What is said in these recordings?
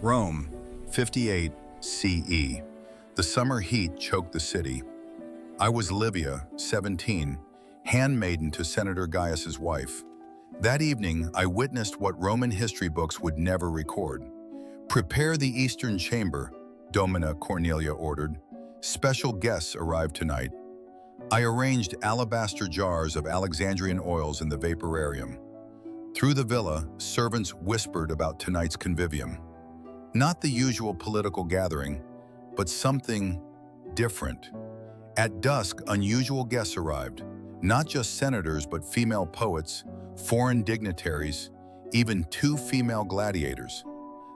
Rome, 58 CE. The summer heat choked the city. I was Livia, 17, handmaiden to Senator Gaius's wife. That evening, I witnessed what Roman history books would never record. "Prepare the Eastern Chamber," Domina Cornelia ordered. "Special guests arrive tonight." I arranged alabaster jars of Alexandrian oils in the vaporarium. Through the villa, servants whispered about tonight's convivium. Not the usual political gathering, but something different. At dusk, unusual guests arrived. Not just senators, but female poets, foreign dignitaries, even 2 female gladiators.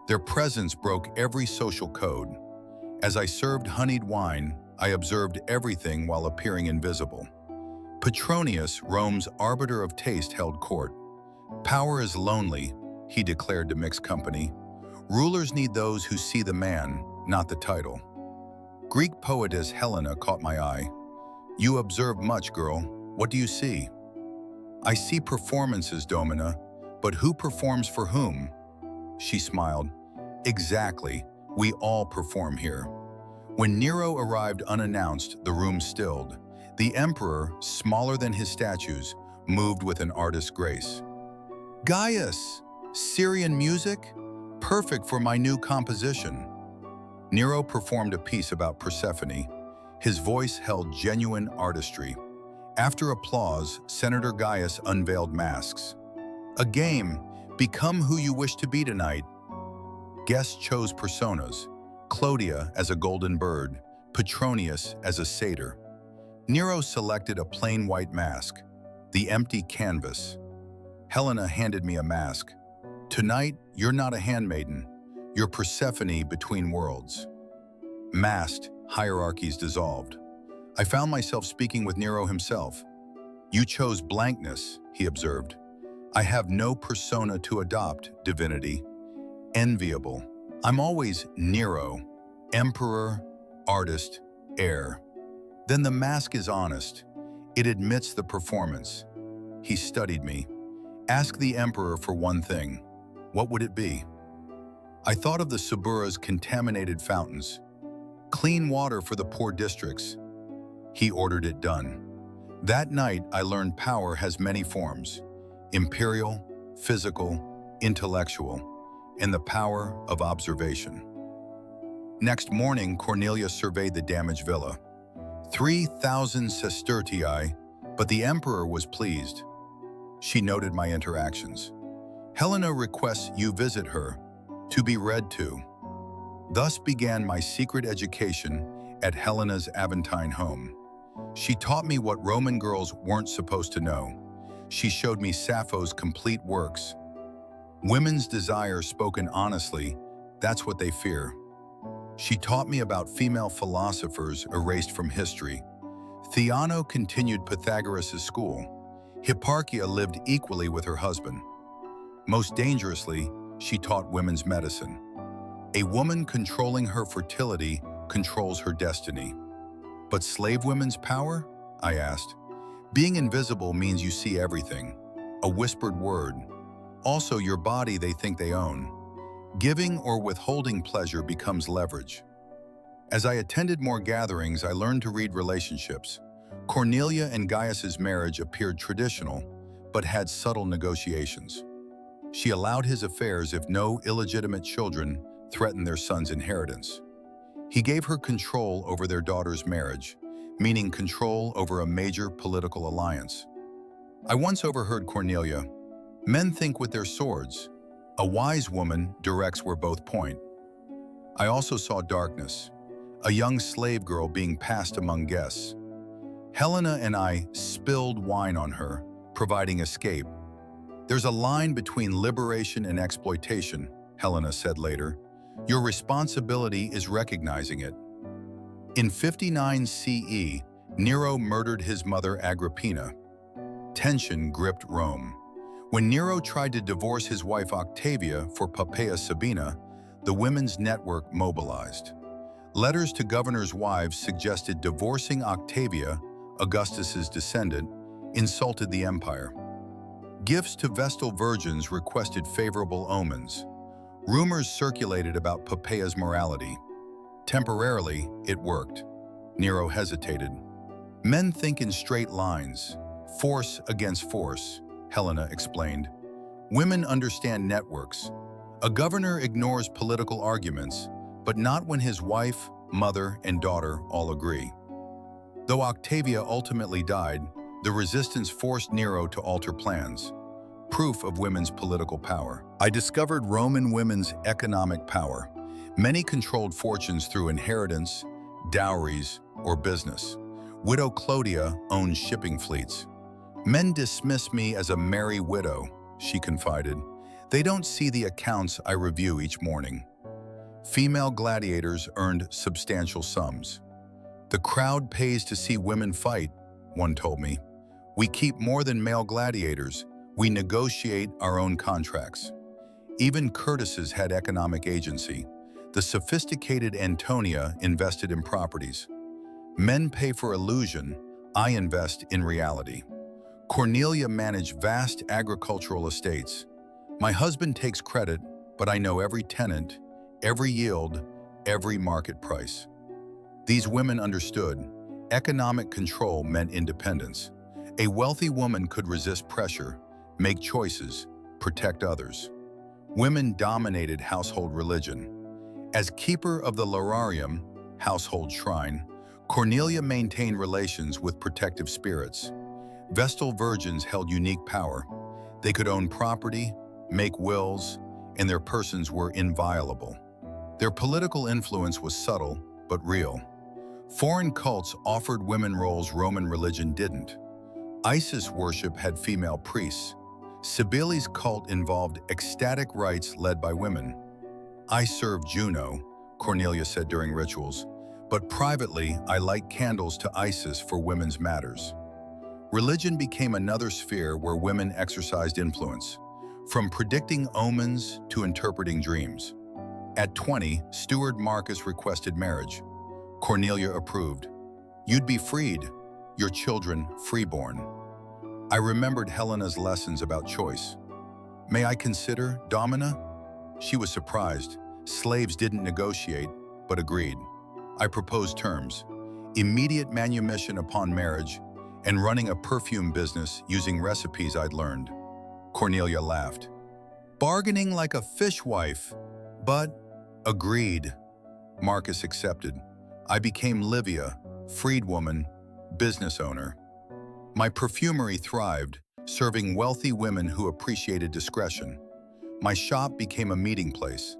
Their presence broke every social code. As I served honeyed wine, I observed everything while appearing invisible. Petronius, Rome's arbiter of taste, held court. "Power is lonely," he declared to mixed company. "Rulers need those who see the man, not the title." Greek poetess Helena caught my eye. "You observe much, girl. What do you see?" "I see performances, Domina, but who performs for whom?" She smiled. "Exactly. We all perform here." When Nero arrived unannounced, the room stilled. The emperor, smaller than his statues, moved with an artist's grace. "Gaius! Syrian music? Perfect for my new composition." Nero performed a piece about Persephone. His voice held genuine artistry. After applause, Senator Gaius unveiled masks. "A game. Become who you wish to be tonight." Guests chose personas. Clodia as a golden bird, Petronius as a satyr. Nero selected a plain white mask, the empty canvas. Helena handed me a mask. "Tonight, you're not a handmaiden. You're Persephone between worlds." Masked, hierarchies dissolved. I found myself speaking with Nero himself. "You chose blankness," he observed. "I have no persona to adopt, divinity. Enviable. I'm always Nero, emperor, artist, heir." Then the mask is honest. It admits the performance. He studied me. "Ask the emperor for one thing. What would it be?" I thought of the Subura's contaminated fountains. "Clean water for the poor districts." He ordered it done. That night, I learned power has many forms: imperial, physical, intellectual, and the power of observation. Next morning, Cornelia surveyed the damaged villa. 3,000 sestertii, but the emperor was pleased. She noted my interactions. "Helena requests you visit her, to be read to." Thus began my secret education at Helena's Aventine home. She taught me what Roman girls weren't supposed to know. She showed me Sappho's complete works. Women's desire spoken honestly, that's what they fear. She taught me about female philosophers erased from history. Theano continued Pythagoras' school. Hipparchia lived equally with her husband. Most dangerously, she taught women's medicine. A woman controlling her fertility controls her destiny. "But slave women's power?" I asked. "Being invisible means you see everything. A whispered word. Also, your body they think they own. Giving or withholding pleasure becomes leverage." As I attended more gatherings, I learned to read relationships. Cornelia and Gaius's marriage appeared traditional, but had subtle negotiations. She allowed his affairs if no illegitimate children threatened their son's inheritance. He gave her control over their daughter's marriage, meaning control over a major political alliance. I once overheard Cornelia, "Men think with their swords. A wise woman directs where both point." I also saw darkness, a young slave girl being passed among guests. Helena and I spilled wine on her, providing escape. "There's a line between liberation and exploitation," Helena said later. "Your responsibility is recognizing it." In 59 CE, Nero murdered his mother Agrippina. Tension gripped Rome. When Nero tried to divorce his wife Octavia for Poppaea Sabina, the women's network mobilized. Letters to governors' wives suggested divorcing Octavia, Augustus's descendant, insulted the empire. Gifts to Vestal virgins requested favorable omens. Rumors circulated about Pompeii's morality. Temporarily, it worked. Nero hesitated. Men think in straight lines, force against force, Helena explained. Women understand networks. A governor ignores political arguments, but not when his wife, mother, and daughter all agree. Though Octavia ultimately died, the resistance forced Nero to alter plans. Proof of women's political power. I discovered Roman women's economic power. Many controlled fortunes through inheritance, dowries, or business. Widow Clodia owned shipping fleets. Men dismiss me as a merry widow, she confided. They don't see the accounts I review each morning. Female gladiators earned substantial sums. The crowd pays to see women fight, one told me. We keep more than male gladiators. We negotiate our own contracts. Even courtesans had economic agency. The sophisticated Antonia invested in properties. Men pay for illusion. I invest in reality. Cornelia managed vast agricultural estates. My husband takes credit, but I know every tenant, every yield, every market price. These women understood. Economic control meant independence. A wealthy woman could resist pressure, make choices, protect others. Women dominated household religion. As keeper of the lararium, household shrine, Cornelia maintained relations with protective spirits. Vestal virgins held unique power. They could own property, make wills, and their persons were inviolable. Their political influence was subtle, but real. Foreign cults offered women roles Roman religion didn't. Isis worship had female priests. Cybele's cult involved ecstatic rites led by women. I serve Juno, Cornelia said during rituals, but privately I light candles to Isis for women's matters. Religion became another sphere where women exercised influence, from predicting omens to interpreting dreams. At 20, Steward Marcus requested marriage. Cornelia approved. You'd be freed, your children freeborn. I remembered Helena's lessons about choice. May I consider, Domina? She was surprised. Slaves didn't negotiate, but agreed. I proposed terms: immediate manumission upon marriage and running a perfume business using recipes I'd learned. Cornelia laughed. Bargaining like a fishwife, but agreed. Marcus accepted. I became Livia, freedwoman, business owner. My perfumery thrived, serving wealthy women who appreciated discretion. My shop became a meeting place.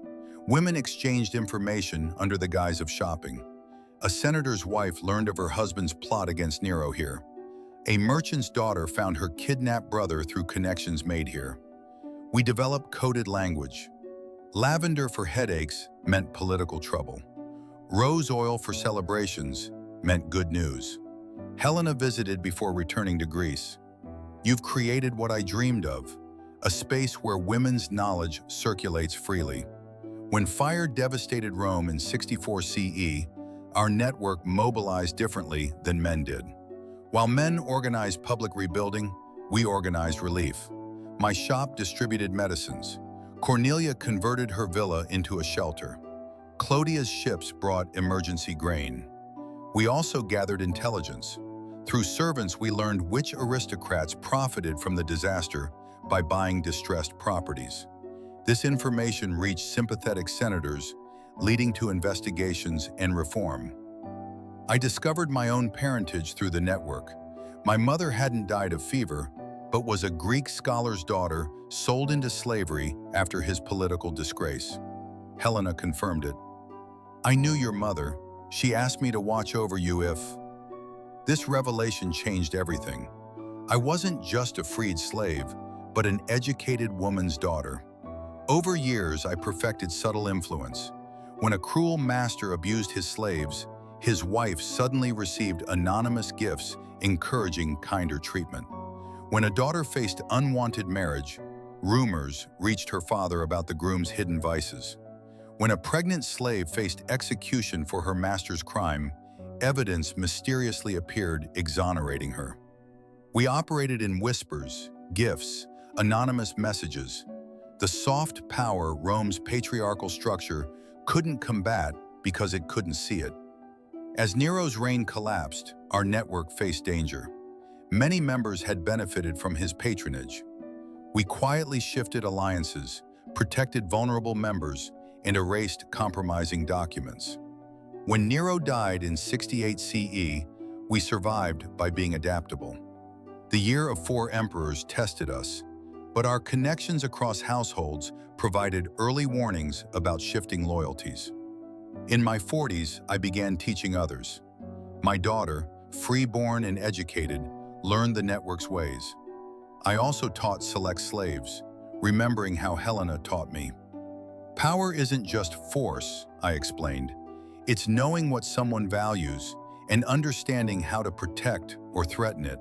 Women exchanged information under the guise of shopping. A senator's wife learned of her husband's plot against Nero here. A merchant's daughter found her kidnapped brother through connections made here. We developed coded language. Lavender for headaches meant political trouble. Rose oil for celebrations meant good news. Helena visited before returning to Greece. You've created what I dreamed of, a space where women's knowledge circulates freely. When fire devastated Rome in 64 CE, our network mobilized differently than men did. While men organized public rebuilding, we organized relief. My shop distributed medicines. Cornelia converted her villa into a shelter. Clodia's ships brought emergency grain. We also gathered intelligence. Through servants, we learned which aristocrats profited from the disaster by buying distressed properties. This information reached sympathetic senators, leading to investigations and reform. I discovered my own parentage through the network. My mother hadn't died of fever, but was a Greek scholar's daughter sold into slavery after his political disgrace. Helena confirmed it. I knew your mother. She asked me to watch over you if... This revelation changed everything. I wasn't just a freed slave, but an educated woman's daughter. Over years, I perfected subtle influence. When a cruel master abused his slaves, his wife suddenly received anonymous gifts encouraging kinder treatment. When a daughter faced unwanted marriage, rumors reached her father about the groom's hidden vices. When a pregnant slave faced execution for her master's crime, evidence mysteriously appeared exonerating her. We operated in whispers, gifts, anonymous messages. The soft power Rome's patriarchal structure couldn't combat because it couldn't see it. As Nero's reign collapsed, our network faced danger. Many members had benefited from his patronage. We quietly shifted alliances, protected vulnerable members, and erased compromising documents. When Nero died in 68 CE, we survived by being adaptable. The year of 4 emperors tested us, but our connections across households provided early warnings about shifting loyalties. In my 40s, I began teaching others. My daughter, free-born and educated, learned the network's ways. I also taught select slaves, remembering how Helena taught me. Power isn't just force, I explained. It's knowing what someone values and understanding how to protect or threaten it.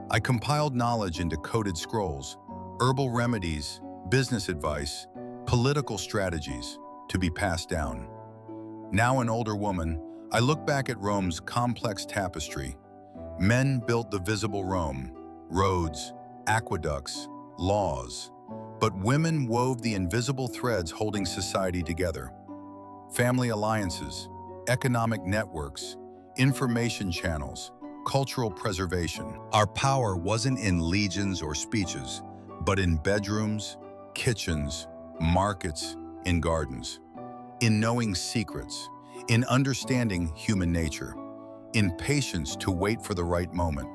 I compiled knowledge into coded scrolls, herbal remedies, business advice, political strategies to be passed down. Now an older woman, I look back at Rome's complex tapestry. Men built the visible Rome, roads, aqueducts, laws. But women wove the invisible threads holding society together. Family alliances, economic networks, information channels, cultural preservation. Our power wasn't in legions or speeches, but in bedrooms, kitchens, markets, in gardens. In knowing secrets, in understanding human nature, in patience to wait for the right moment.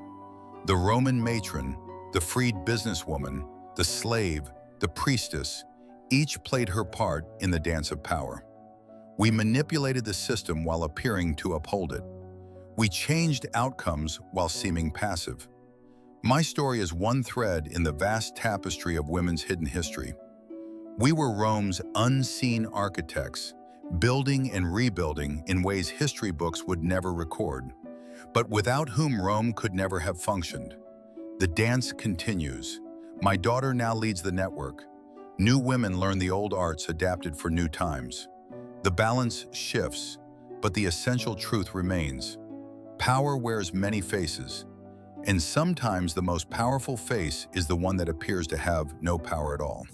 The Roman matron, the freed businesswoman, the slave, the priestess, each played her part in the dance of power. We manipulated the system while appearing to uphold it. We changed outcomes while seeming passive. My story is one thread in the vast tapestry of women's hidden history. We were Rome's unseen architects, building and rebuilding in ways history books would never record, but without whom Rome could never have functioned. The dance continues. My daughter now leads the network. New women learn the old arts adapted for new times. The balance shifts, but the essential truth remains. Power wears many faces, and sometimes the most powerful face is the one that appears to have no power at all.